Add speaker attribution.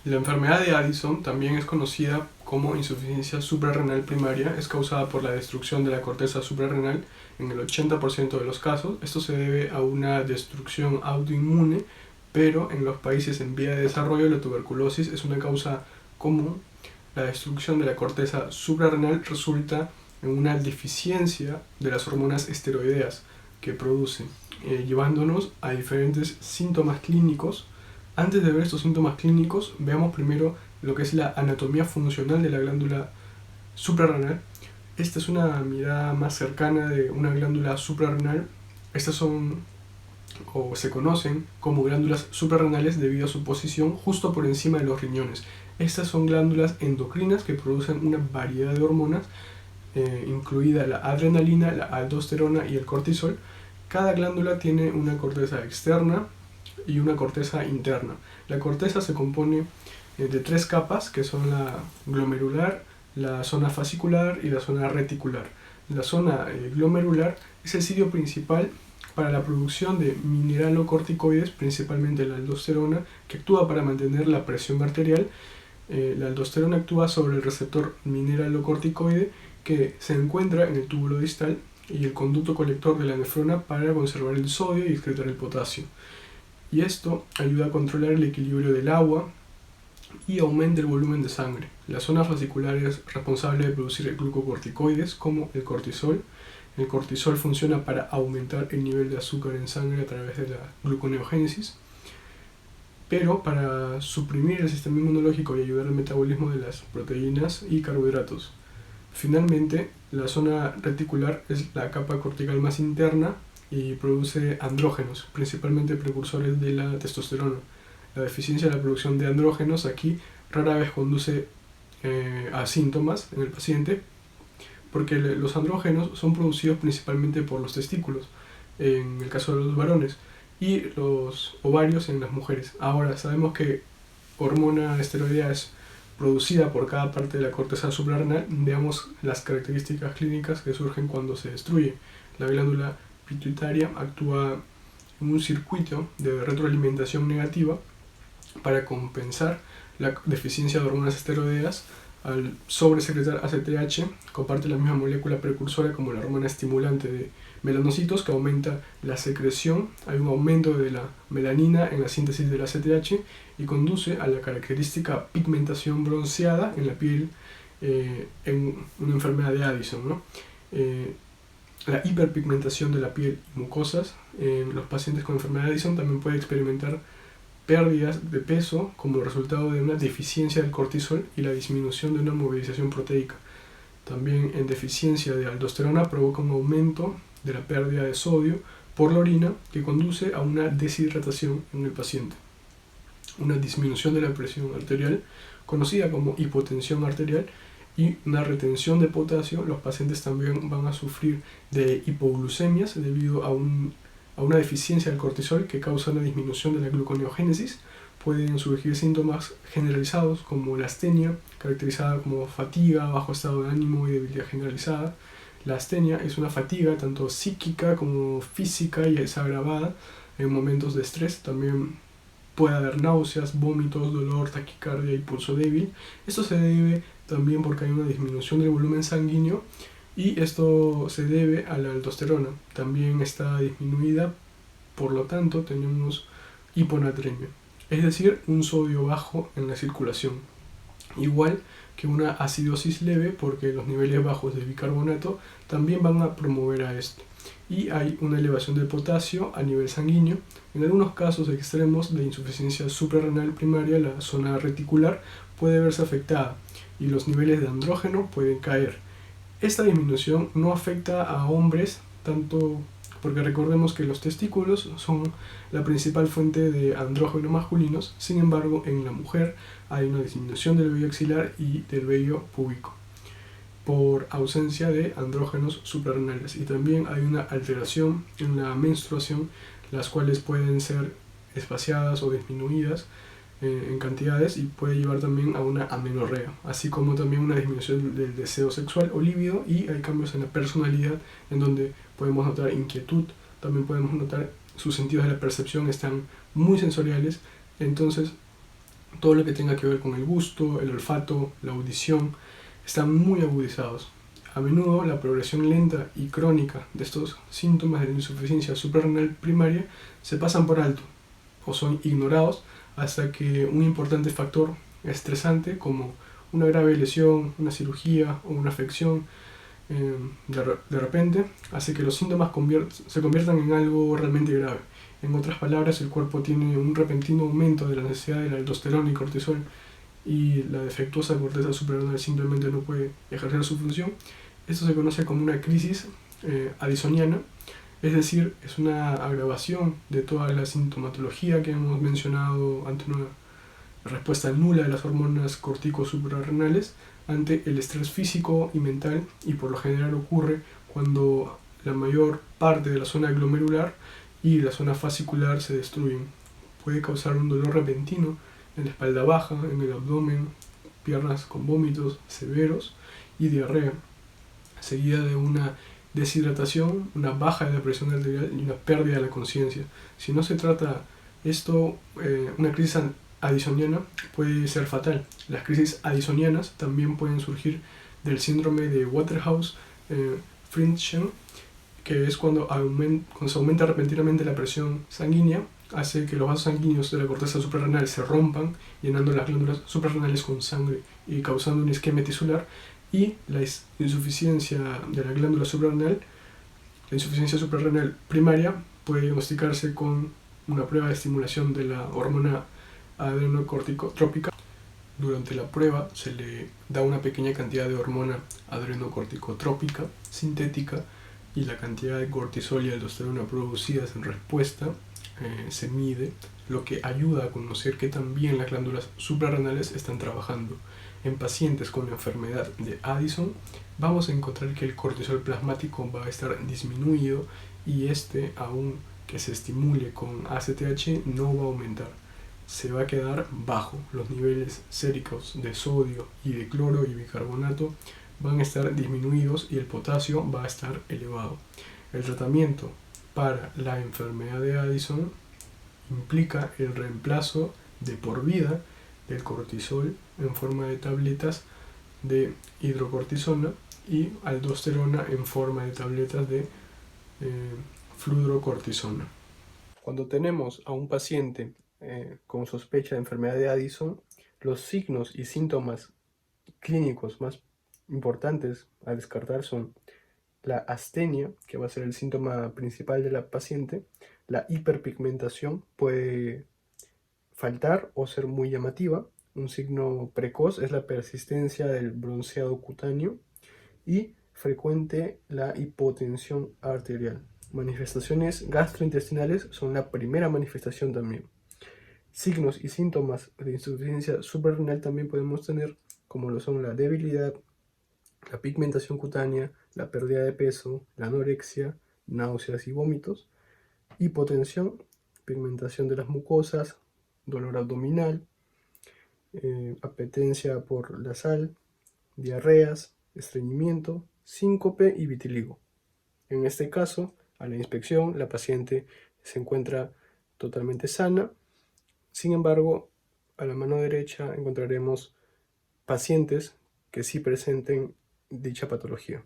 Speaker 1: La enfermedad de Addison también es conocida como insuficiencia suprarrenal primaria. Es causada por la destrucción de la corteza suprarrenal en el 80% de los casos. Esto se debe a una destrucción autoinmune, pero en los países en vía de desarrollo la tuberculosis es una causa común. La destrucción de la corteza suprarrenal resulta en una deficiencia de las hormonas esteroideas que produce, llevándonos a diferentes síntomas clínicos. Antes de ver estos síntomas clínicos, veamos primero lo que es la anatomía funcional de la glándula suprarrenal. Esta es una mirada más cercana de una glándula suprarrenal. Estas son, o se conocen como glándulas suprarrenales debido a su posición justo por encima de los riñones. Estas son glándulas endocrinas que producen una variedad de hormonas, incluida la adrenalina, la aldosterona y el cortisol. Cada glándula tiene una corteza externa y una corteza interna. La corteza se compone de 3 capas, que son la glomerular, la zona fascicular y la zona reticular. La zona glomerular es el sitio principal para la producción de mineralocorticoides, principalmente la aldosterona, que actúa para mantener la presión arterial. La aldosterona actúa sobre el receptor mineralocorticoide que se encuentra en el túbulo distal y el conducto colector de la nefrona para conservar el sodio y excretar el potasio. Y esto ayuda a controlar el equilibrio del agua y aumenta el volumen de sangre. La zona fascicular es responsable de producir glucocorticoides como el cortisol. El cortisol funciona para aumentar el nivel de azúcar en sangre a través de la gluconeogénesis. Pero para suprimir el sistema inmunológico y ayudar al metabolismo de las proteínas y carbohidratos. Finalmente, la zona reticular es la capa cortical más interna y produce andrógenos, principalmente precursores de la testosterona. La deficiencia de la producción de andrógenos aquí rara vez conduce a síntomas en el paciente, porque los andrógenos son producidos principalmente por los testículos, en el caso de los varones, y los ovarios en las mujeres. Ahora, sabemos que hormona esteroidea es producida por cada parte de la corteza suprarrenal. Veamos las características clínicas que surgen cuando se destruye. La glándula pituitaria actúa en un circuito de retroalimentación negativa para compensar la deficiencia de hormonas esteroideas. Al sobresecretar ACTH, comparte la misma molécula precursora como la hormona estimulante de melanocitos que aumenta la secreción. Hay un aumento de la melanina en la síntesis del ACTH y conduce a la característica pigmentación bronceada en la piel en una enfermedad de Addison, ¿no? La hiperpigmentación de la piel y mucosas en los pacientes con enfermedad de Addison también puede experimentar pérdidas de peso como resultado de una deficiencia del cortisol y la disminución de una movilización proteica. También en deficiencia de aldosterona provoca un aumento de la pérdida de sodio por la orina que conduce a una deshidratación en el paciente. Una disminución de la presión arterial, conocida como hipotensión arterial, y una retención de potasio. Los pacientes también van a sufrir de hipoglucemias debido a una deficiencia del cortisol que causa una disminución de la gluconeogénesis. Pueden surgir síntomas generalizados como la astenia, caracterizada como fatiga, bajo estado de ánimo y debilidad generalizada. La astenia es una fatiga tanto psíquica como física y es agravada en momentos de estrés. También puede haber náuseas, vómitos, dolor, taquicardia y pulso débil. Esto se debe también porque hay una disminución del volumen sanguíneo y esto se debe a la aldosterona. También está disminuida, por lo tanto tenemos hiponatremia, es decir, un sodio bajo en la circulación. Igual que una acidosis leve, porque los niveles bajos de bicarbonato también van a promover a esto. Y hay una elevación de potasio a nivel sanguíneo. En algunos casos extremos de insuficiencia suprarrenal primaria, la zona reticular puede verse afectada y los niveles de andrógeno pueden caer. Esta disminución no afecta a hombres tanto porque recordemos que los testículos son la principal fuente de andrógenos masculinos. Sin embargo, en la mujer hay una disminución del vello axilar y del vello púbico por ausencia de andrógenos suprarrenales, y también hay una alteración en la menstruación, las cuales pueden ser espaciadas o disminuidas en cantidades y puede llevar también a una amenorrea, así como también una disminución del deseo sexual o líbido, y hay cambios en la personalidad en donde podemos notar inquietud. También podemos notar sus sentidos de la percepción están muy sensoriales. Entonces Todo lo que tenga que ver con el gusto, el olfato, la audición, están muy agudizados. A menudo la progresión lenta y crónica de estos síntomas de la insuficiencia suprarrenal primaria se pasan por alto o son ignorados hasta que un importante factor estresante como una grave lesión, una cirugía o una afección de repente hace que los síntomas se conviertan en algo realmente grave. En otras palabras, el cuerpo tiene un repentino aumento de la necesidad de la aldosterona y cortisol y la defectuosa corteza suprarrenal simplemente no puede ejercer su función. Esto se conoce como una crisis addisoniana, es decir, es una agravación de toda la sintomatología que hemos mencionado ante una respuesta nula de las hormonas cortico-suprarrenales ante el estrés físico y mental, y por lo general ocurre cuando la mayor parte de la zona glomerular y la zona fascicular se destruyen. Puede causar un dolor repentino en la espalda baja, en el abdomen, piernas con vómitos severos y diarrea, seguida de una deshidratación, una baja de la presión arterial y una pérdida de la conciencia. Si no se trata esto, una crisis addisoniana puede ser fatal. Las crisis addisonianas también pueden surgir del síndrome de Waterhouse-Friderichsen, que es cuando se aumenta repentinamente la presión sanguínea, hace que los vasos sanguíneos de la corteza suprarrenal se rompan, llenando las glándulas suprarrenales con sangre y causando un isquemia tisular, y la insuficiencia de la glándula suprarrenal, la insuficiencia suprarrenal primaria, puede diagnosticarse con una prueba de estimulación de la hormona adrenocorticotrópica. Durante la prueba se le da una pequeña cantidad de hormona adrenocorticotrópica sintética y la cantidad de cortisol y aldosterona producidas en respuesta se mide, lo que ayuda a conocer que también las glándulas suprarrenales están trabajando. En pacientes con la enfermedad de Addison vamos a encontrar que el cortisol plasmático va a estar disminuido y aunque se estimule con ACTH, no va a aumentar. Se va a quedar bajo. Los niveles séricos de sodio y de cloro y bicarbonato van a estar disminuidos y el potasio va a estar elevado. El tratamiento para la enfermedad de Addison implica el reemplazo de por vida del cortisol en forma de tabletas de hidrocortisona y aldosterona en forma de tabletas de fludrocortisona. Cuando tenemos a un paciente con sospecha de enfermedad de Addison, los signos y síntomas clínicos más importantes a descartar son la astenia, que va a ser el síntoma principal de la paciente. La hiperpigmentación puede faltar o ser muy llamativa. Un signo precoz es la persistencia del bronceado cutáneo y frecuente la hipotensión arterial. Manifestaciones gastrointestinales son la primera manifestación también. Signos y síntomas de insuficiencia suprarrenal también podemos tener, como lo son la debilidad, la pigmentación cutánea, la pérdida de peso, la anorexia, náuseas y vómitos, hipotensión, pigmentación de las mucosas, dolor abdominal, apetencia por la sal, diarreas, estreñimiento, síncope y vitiligo. En este caso, a la inspección, la paciente se encuentra totalmente sana. Sin embargo, a la mano derecha encontraremos pacientes que sí presenten dicha patología.